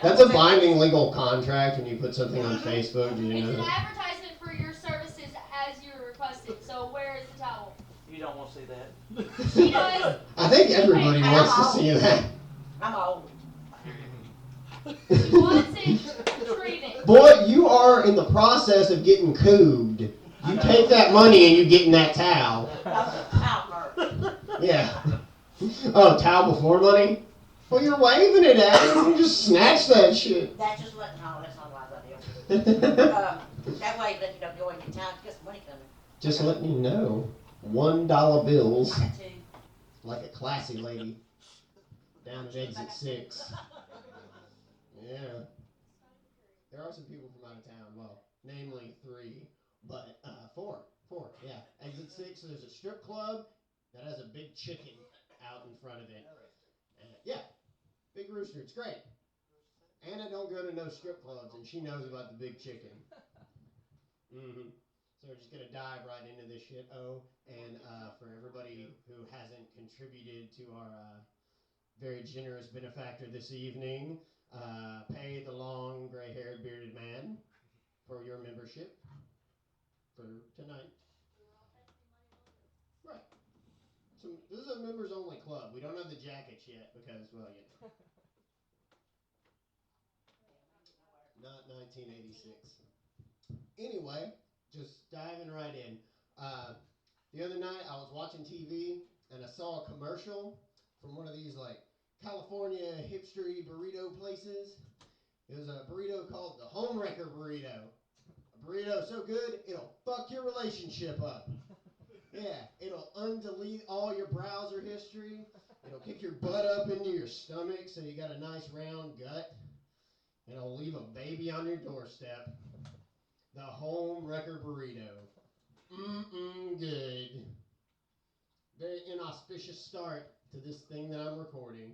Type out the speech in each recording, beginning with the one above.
That's a binding legal contract when you put something on Facebook. Did you It's know an that? advertisement for your services as you requested. So where is the towel? You don't want to see that. She does. I think everybody Hey, wants to I'm see old. that. I'm old. She wants it treated. Boy, you are in the process of getting cooed. You take that money and you get in that towel. Out first. Yeah. Oh, towel before money? Well, you're waving it at him. You just snatch that shit. That's just letting, no, that's not wise idea. That way, let you know, go in your town, get some money coming. Just letting you know. $1 bills. I got two. Like a classy lady. Down at exit 6. Yeah. There are some people from out of town. Well, namely 3. But 4. 4, yeah. Exit 6, there's a strip club that has a big chicken out in front of it. Yeah. Big rooster. It's great. Anna don't go to no strip clubs, and she knows about the big chicken. Mm-hmm. So we're just gonna dive right into this shit. Oh, and for everybody who hasn't contributed to our very generous benefactor this evening, pay the long, gray-haired, bearded man for your membership for tonight. Right. So this is a members-only club. We don't have the jackets yet because, well, you know, not 1986. Anyway, just diving right in. Uh, the other night I was watching TV and I saw a commercial from one of these like California hipstery burrito places. It was a burrito called the Homewrecker Burrito. A burrito so good it'll fuck your relationship up. Yeah, it'll undelete all your browser history. It'll kick your butt up into your stomach so you got a nice round gut. And it'll leave a baby on your doorstep. The Home Wrecker Burrito. Mm-mm good. Very inauspicious start to this thing that I'm recording.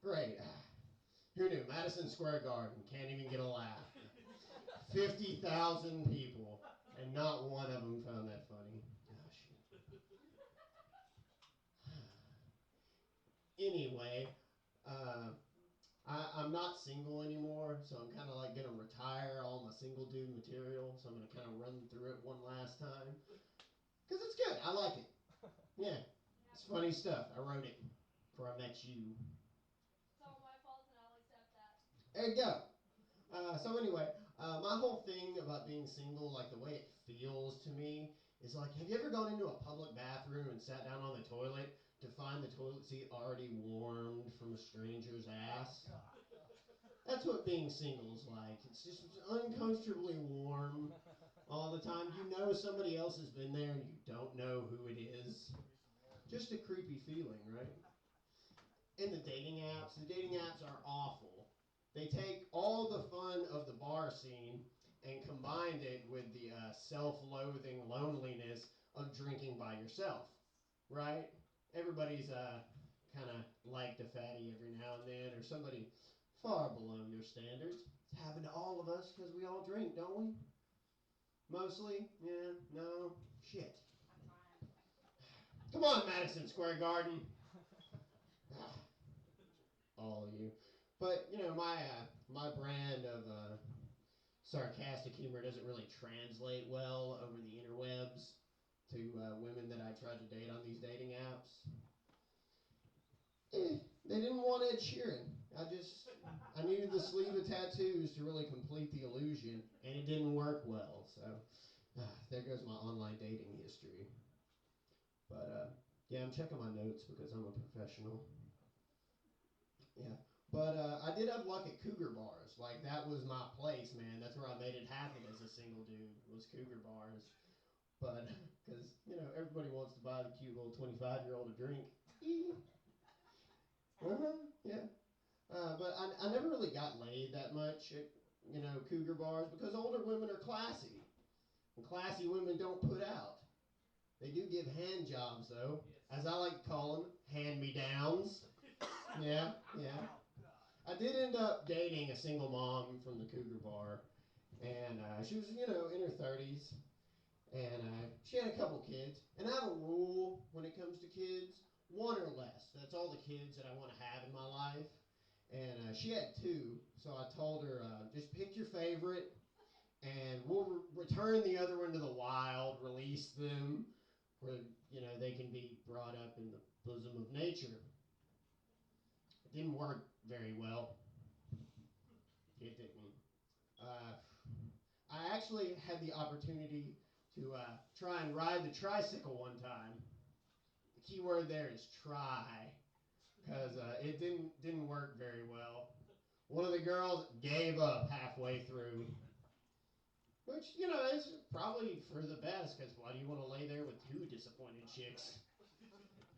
Great. Who knew? Madison Square Garden can't even get a laugh. 50,000 people, and not one of them found that funny. Oh, shit. Anyway, uh, I'm not single anymore, so I'm kind of like going to retire all my single dude material. So I'm going to kind of run through it one last time. Because it's good. I like it. Yeah. It's funny stuff. I wrote it before I met you. It's all my fault, and I'll accept that. There you go. So anyway, my whole thing about being single, like the way it feels to me, is like, have you ever gone into a public bathroom and sat down on the toilet to find the toilet seat already warmed from a stranger's ass? That's what being single is like. It's just uncomfortably warm all the time. You know somebody else has been there and you don't know who it is. Just a creepy feeling, right? And the dating apps are awful. They take all the fun of the bar scene and combined it with the self-loathing loneliness of drinking by yourself, right? Everybody's kind of liked a fatty every now and then, or somebody far below your standards. It's happened to all of us because we all drink, don't we? Mostly, yeah, no, shit. Come on, Madison Square Garden. All of you. But you know, my brand of sarcastic humor doesn't really translate well over the interwebs to women that I tried to date on these dating apps. They didn't want Ed Sheeran. I needed the sleeve of tattoos to really complete the illusion, and it didn't work well. So there goes my online dating history. But yeah, I'm checking my notes because I'm a professional. Yeah. But I did have luck at Cougar bars. Like that was my place, man. That's where I made it happen as a single dude was Cougar bars. But because you know everybody wants to buy the cute little 25-year-old a drink. Uh-huh. Yeah. But I never really got laid that much at Cougar bars because older women are classy, and classy women don't put out. They do give hand jobs though, as I like to call them, hand me downs. Yeah, yeah. I did end up dating a single mom from the Cougar Bar, and she was, in her 30s, and she had a couple kids. And I have a rule when it comes to kids: one or less. That's all the kids that I want to have in my life. And she had two, so I told her, just pick your favorite, and we'll return the other one to the wild, release them, where they can be brought up in the bosom of nature. It didn't work very well. It didn't. I actually had the opportunity to try and ride the tricycle one time. The key word there is try, because it didn't work very well. One of the girls gave up halfway through, which is probably for the best. Because why do you want to lay there with two disappointed chicks?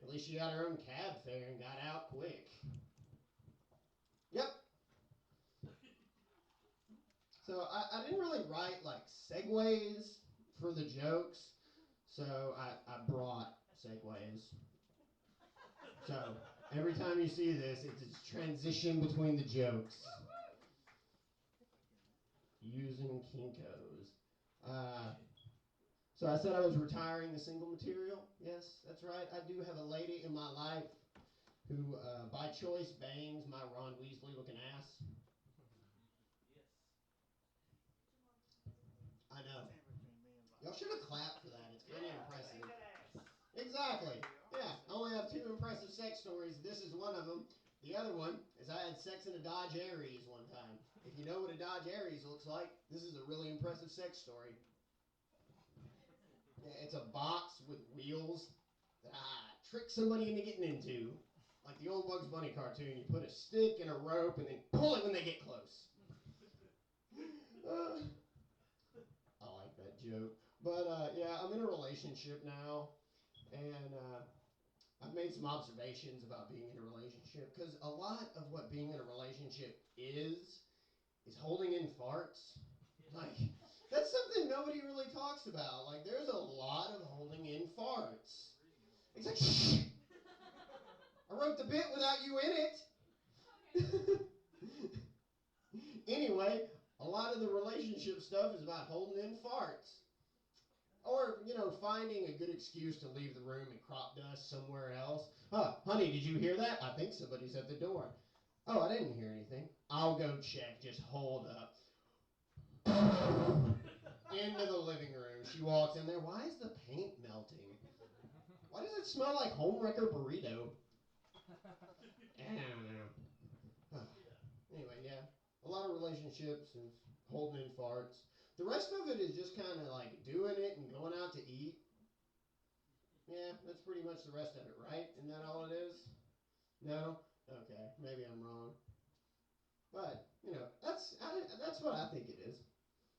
At least she got her own cab fare and got out quick. Yep. So I didn't really write like segues for the jokes, so I brought segues. So every time you see this, it's a transition between the jokes. Using Kinkos. So I said I was retiring the single material. Yes, that's right. I do have a lady in my life who, by choice, bangs my Ron Weasley looking ass. I know. Y'all should have clapped for that. It's kind of impressive. Exactly. Yeah, I only have two impressive sex stories. This is one of them. The other one is I had sex in a Dodge Aries one time. If you know what a Dodge Aries looks like, this is a really impressive sex story. Yeah, it's a box with wheels that I trick somebody into getting into. Like the old Bugs Bunny cartoon, you put a stick and a rope and then pull it when they get close. I like that joke. But yeah, I'm in a relationship now, and I've made some observations about being in a relationship, because a lot of what being in a relationship is holding in farts. Like, that's something nobody really talks about. Like, there's a lot of holding in farts. It's like, shh! I wrote the bit without you in it. Anyway, a lot of the relationship stuff is about holding in farts. Or, finding a good excuse to leave the room and crop dust somewhere else. Huh, honey, did you hear that? I think somebody's at the door. Oh, I didn't hear anything. I'll go check. Just hold up. Into the living room. She walks in there. Why is the paint melting? Why does it smell like homewrecker burrito? I don't know. Anyway, yeah. A lot of relationships and holding in farts. The rest of it is just kind of like doing it and going out to eat. Yeah, that's pretty much the rest of it, right? Isn't that all it is? No? Okay, maybe I'm wrong. But, that's what I think it is.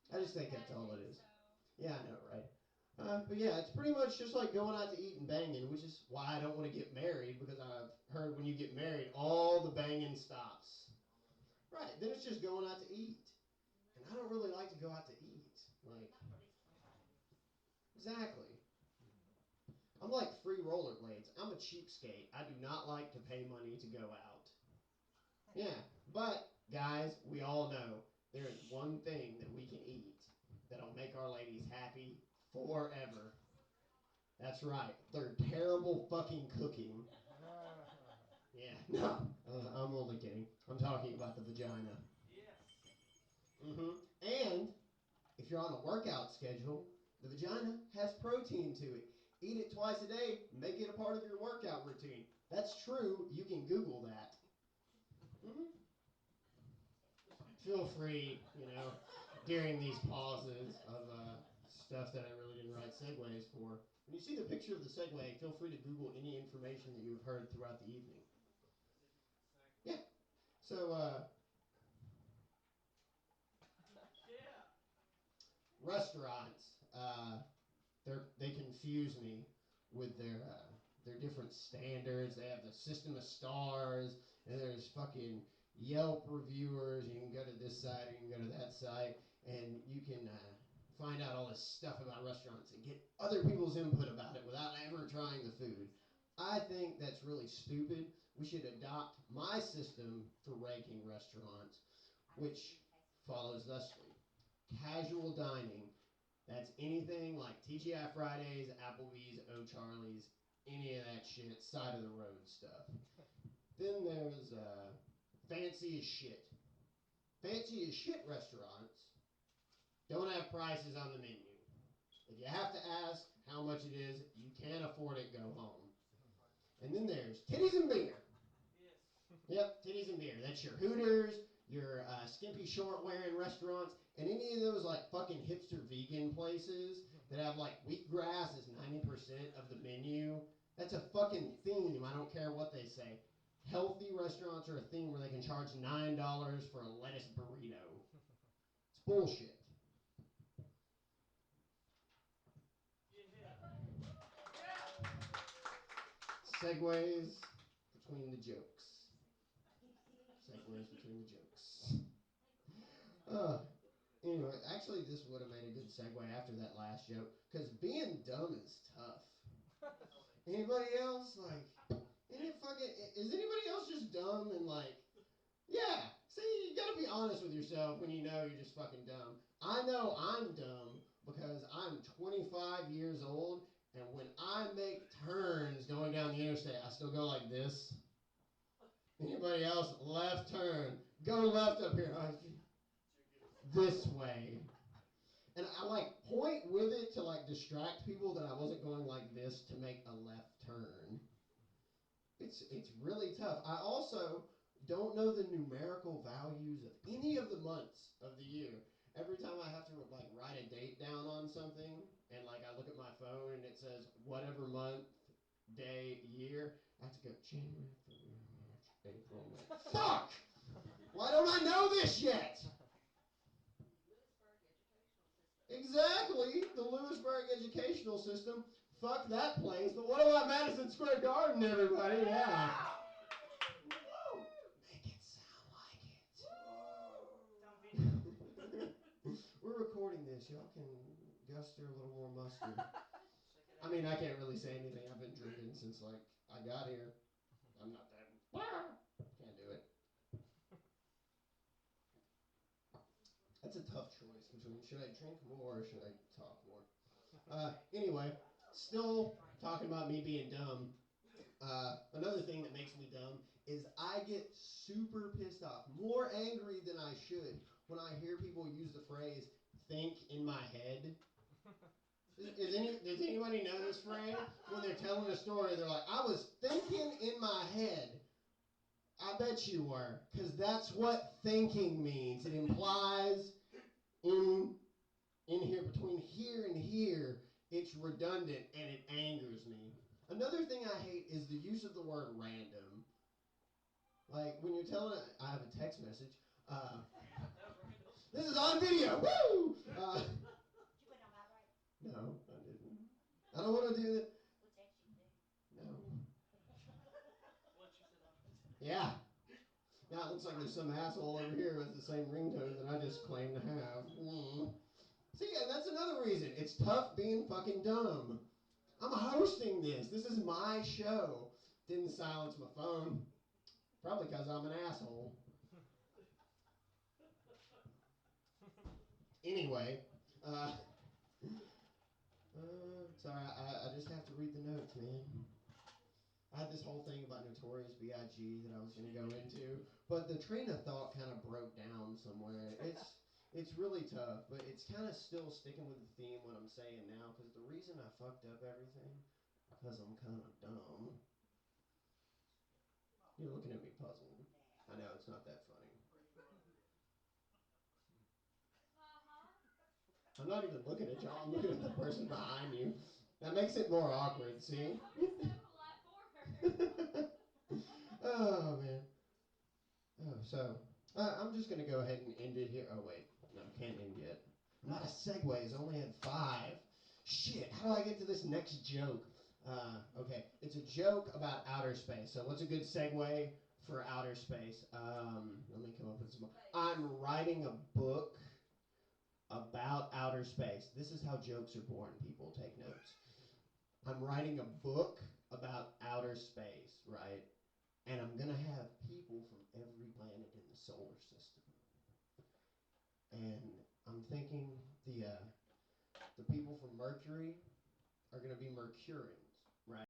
I just think that's all it is. Yeah, I know, right? But yeah, it's pretty much just like going out to eat and banging, which is why I don't want to get married, because I've heard when you get married, all the banging stops. Right, then it's just going out to eat. And I don't really like to go out to eat. Like, exactly. I'm like free rollerblades. I'm a cheapskate. I do not like to pay money to go out. Yeah, but guys, we all know there is one thing that we can eat that'll make our ladies happy forever. That's right. They're terrible fucking cooking. Yeah, no, I'm only kidding. I'm talking about the vagina. And if you're on a workout schedule, the vagina has protein to it. Eat it twice a day, make it a part of your workout routine. That's true. You can Google that. hmm Feel free, during these pauses of stuff that I really didn't write segues for. When you see the picture of the segue, feel free to Google any information that you have heard throughout the evening. Yeah. So, restaurants, they confuse me with their different standards. They have the system of stars, and there's fucking Yelp reviewers. You can go to this site, or you can go to that site, and you can find out all this stuff about restaurants and get other people's input about it without ever trying the food. I think that's really stupid. We should adopt my system for ranking restaurants, which follows thusly: casual dining. That's anything like TGI Fridays, Applebee's, O'Charlie's, any of that shit, side of the road stuff. Then there's fancy as shit. Fancy as shit restaurants don't have prices on the menu. If you have to ask how much it is, you can't afford it, go home. And then there's titties and beer. Yep, titties and beer. That's your Hooters, your skimpy short wearing restaurants, and any of those like fucking hipster vegan places that have like wheatgrass as 90% of the menu. That's a fucking theme. I don't care what they say. Healthy restaurants are a theme where they can charge $9 for a lettuce burrito. It's bullshit. Segues between the jokes. Segues between the jokes. Anyway, actually, this would have made a good segue after that last joke, because being dumb is tough. Anybody else? Like, is anybody else just dumb and like, yeah, see, you gotta be honest with yourself when you know you're just fucking dumb. I know I'm dumb because I'm 25 years old, and when I make turns going down the interstate, I still go like this. Anybody else? Left turn. Go left up here. This way. And I like point with it to like distract people that I wasn't going like this to make a left turn. It's really tough. I also don't know the numerical values of any of the months of the year. Every time I have to like write a date down on something, and like I look at my phone and it says whatever month, day, year, I have to go January, February, March, April, May. Fuck! Why don't I know this yet? Exactly, the Lewisburg educational system. Fuck that place. But what about Madison Square Garden, everybody? Yeah. Woo! Make it sound like it. We're recording this. Y'all can guster a little more mustard. I mean, I can't really say anything. I've been drinking since like I got here. I'm not that. Can't do it. That's a tough choice between should I drink more or should I talk more? Anyway, still talking about me being dumb. Another thing that makes me dumb is I get super pissed off, more angry than I should, when I hear people use the phrase "think in my head." Does anybody know this phrase? When they're telling a story, they're like, "I was thinking in my head." I bet you were, because that's what thinking means. It implies in here, between here and here, it's redundant and it angers me. Another thing I hate is the use of the word random. Like when you're telling, I have a text message. This is on video. Woo! Did you put it on vibrate? No, I didn't. I don't want to do that. We'll text you too. No. Yeah. Now it looks like there's some asshole over here who has the same ringtone that I just claim to have. See, and that's another reason. It's tough being fucking dumb. I'm hosting this. This is my show. Didn't silence my phone. Probably because I'm an asshole. Anyway. Sorry, I just have to read the notes, man. I had this whole thing about Notorious B.I.G. that I was going to go into, but the train of thought kind of broke down somewhere. It's really tough, but it's kind of still sticking with the theme what I'm saying now, because the reason I fucked up everything, because I'm kind of dumb. You're looking at me puzzled. I know, it's not that funny. I'm not even looking at y'all, I'm looking at the person behind you. That makes it more awkward, see? Oh, man. Oh, so, I'm just going to go ahead and end it here. Oh, wait. No, can't end yet. I'm out of segues. I only had 5. Shit, how do I get to this next joke? Okay, it's a joke about outer space. So what's a good segue for outer space? Let me come up with some. I'm writing a book about outer space. This is how jokes are born, people. Take notes. I'm writing a book about outer space, right? And I'm going to have people from every planet in the solar system. And I'm thinking the people from Mercury are going to be Mercurians.